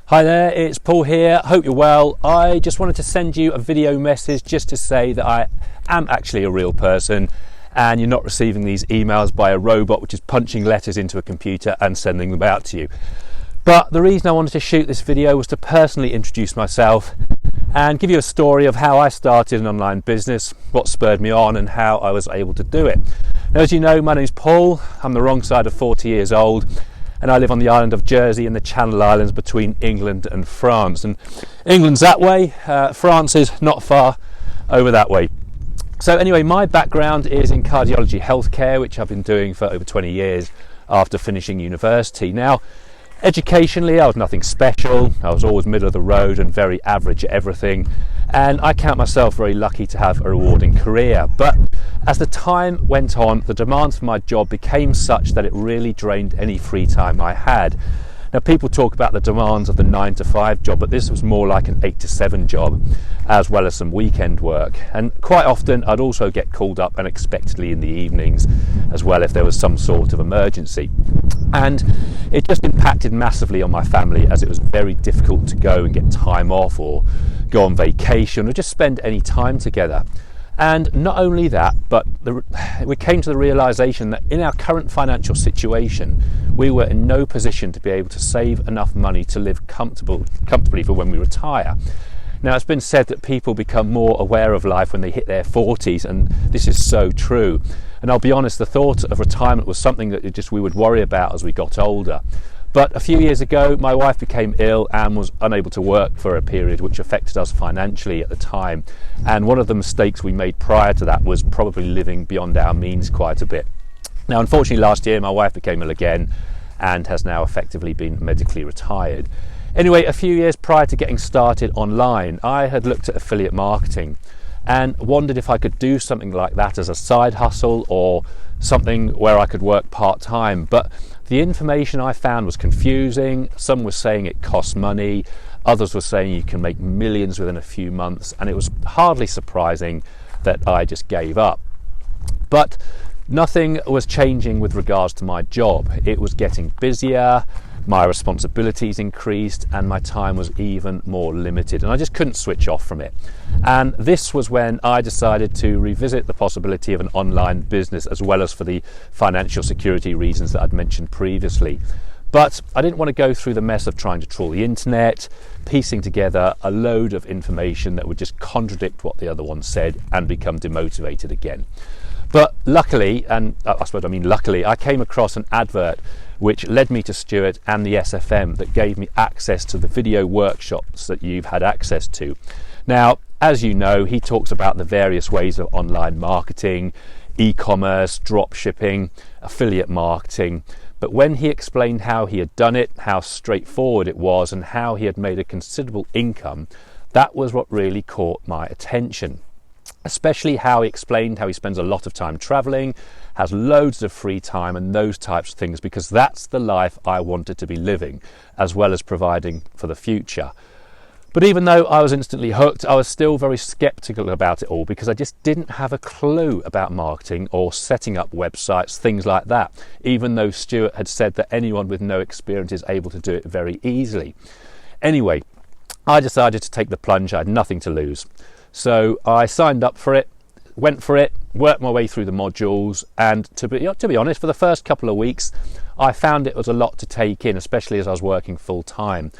Hi there, it's Paul here. Hope you're well. I just wanted to send you a video message just to say that I am actually a real person and you're not receiving these emails by a robot which is punching letters into a computer and sending them out to you. But the reason I wanted to shoot this video was to personally introduce myself and give you a story of how I started an online business, what spurred me on and how I was able to do it. Now, as you know, my name's Paul. I'm the wrong side of 40 years old. And I live on the island of Jersey in the Channel Islands between England and France. And England's that way, France is not far over that way. So anyway, my background is in cardiology healthcare, which I've been doing for over 20 years after finishing university. Now, educationally, I was nothing special. I was always middle of the road and very average at everything. And I count myself very lucky to have a rewarding career. But as the time went on, the demands for my job became such that it really drained any free time I had. Now, people talk about the demands of the 9 to 5 job, but this was more like an 8 to 7 job, as well as some weekend work. And quite often, I'd also get called up unexpectedly in the evenings as well if there was some sort of emergency. And it just impacted massively on my family, as it was very difficult to go and get time off or go on vacation or just spend any time together. And not only that, but we came to the realization that in our current financial situation, we were in no position to be able to save enough money to live comfortably for when we retire. Now, it's been said that people become more aware of life when they hit their 40s, and this is so true. And I'll be honest, the thought of retirement was something that we would worry about as we got older. But a few years ago, my wife became ill and was unable to work for a period, which affected us financially at the time. And one of the mistakes we made prior to that was probably living beyond our means quite a bit. Now, unfortunately, last year, my wife became ill again and has now effectively been medically retired. Anyway, a few years prior to getting started online, I had looked at affiliate marketing and wondered if I could do something like that as a side hustle or something where I could work part-time. But the information I found was confusing. Some were saying it costs money, others were saying you can make millions within a few months, and it was hardly surprising that I just gave up. But nothing was changing with regards to my job. It was getting busier, my responsibilities increased, and my time was even more limited, and I just couldn't switch off from it. And this was when I decided to revisit the possibility of an online business, as well as for the financial security reasons that I'd mentioned previously. But I didn't want to go through the mess of trying to trawl the internet, piecing together a load of information that would just contradict what the other one said and become demotivated again. But luckily, and I suppose I mean luckily, I came across an advert which led me to Stuart and the SFM that gave me access to the video workshops that you've had access to. Now, as you know, he talks about the various ways of online marketing, e-commerce, drop shipping, affiliate marketing. But when he explained how he had done it, how straightforward it was, and how he had made a considerable income, that was what really caught my attention. Especially how he explained how he spends a lot of time traveling, has loads of free time and those types of things, because that's the life I wanted to be living, as well as providing for the future. But even though I was instantly hooked, I was still very skeptical about it all, because I just didn't have a clue about marketing or setting up websites, things like that, even though Stuart had said that anyone with no experience is able to do it very easily. Anyway, I decided to take the plunge. I had nothing to lose. So I signed up for it, went for it, worked my way through the modules, and to be honest, for the first couple of weeks, I found it was a lot to take in, especially as I was working full time.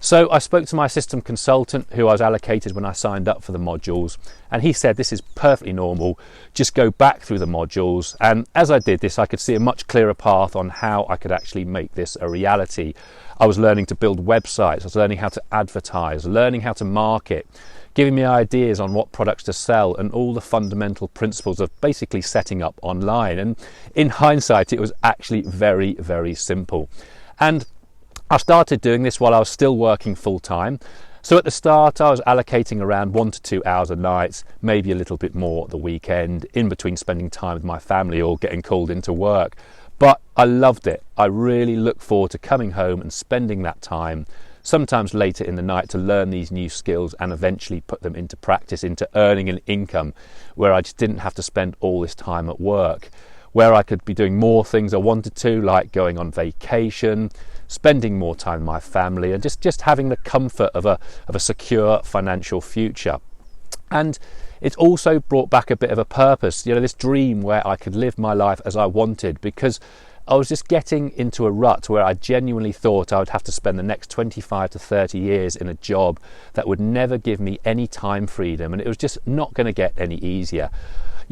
So I spoke to my system consultant, who I was allocated when I signed up for the modules, and he said this is perfectly normal, just go back through the modules. And as I did this, I could see a much clearer path on how I could actually make this a reality. I was learning to build websites, I was learning how to advertise, learning how to market, giving me ideas on what products to sell, and all the fundamental principles of basically setting up online. And in hindsight, it was actually very, very simple. And I started doing this while I was still working full time. So at the start, I was allocating around 1 to 2 hours a night, maybe a little bit more at the weekend, in between spending time with my family or getting called into work. But I loved it. I really look forward to coming home and spending that time, sometimes later in the night, to learn these new skills and eventually put them into practice, into earning an income where I just didn't have to spend all this time at work, where I could be doing more things I wanted to, like going on vacation, spending more time with my family, and just having the comfort of a secure financial future. And it's also brought back a bit of a purpose, this dream where I could live my life as I wanted, because I was just getting into a rut where I genuinely thought I would have to spend the next 25 to 30 years in a job that would never give me any time freedom, and it was just not going to get any easier.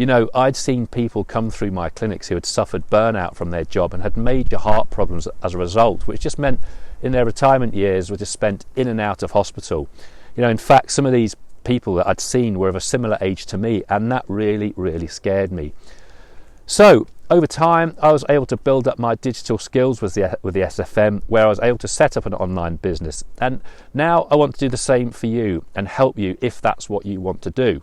I'd seen people come through my clinics who had suffered burnout from their job and had major heart problems as a result, which just meant in their retirement years were just spent in and out of hospital. In fact, some of these people that I'd seen were of a similar age to me, and that really, really scared me. So over time, I was able to build up my digital skills with the SFM, where I was able to set up an online business. And now I want to do the same for you and help you if that's what you want to do.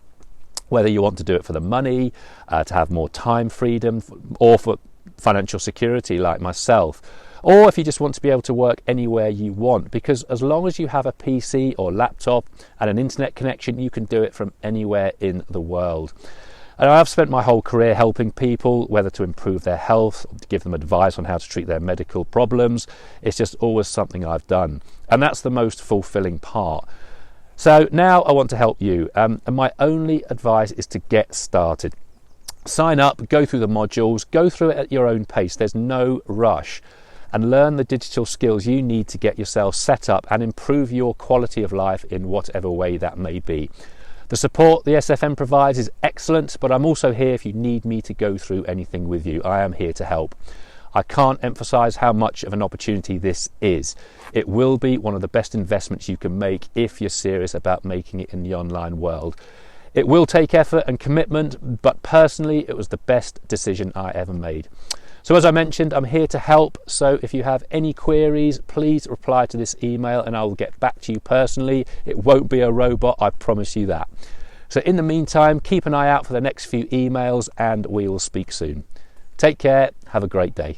Whether you want to do it for the money, to have more time freedom, or for financial security like myself, or if you just want to be able to work anywhere you want, because as long as you have a PC or laptop and an internet connection, you can do it from anywhere in the world. And I've spent my whole career helping people, whether to improve their health, to give them advice on how to treat their medical problems. It's just always something I've done, and that's the most fulfilling part. So now I want to help you, and my only advice is to get started. Sign up, go through the modules, go through it at your own pace. There's no rush, and learn the digital skills you need to get yourself set up and improve your quality of life in whatever way that may be. The support the SFM provides is excellent, but I'm also here if you need me to go through anything with you. I am here to help. I can't emphasize how much of an opportunity this is. It will be one of the best investments you can make if you're serious about making it in the online world. It will take effort and commitment, but personally, it was the best decision I ever made. So as I mentioned, I'm here to help. So if you have any queries, please reply to this email and I will get back to you personally. It won't be a robot, I promise you that. So in the meantime, keep an eye out for the next few emails and we will speak soon. Take care. Have a great day.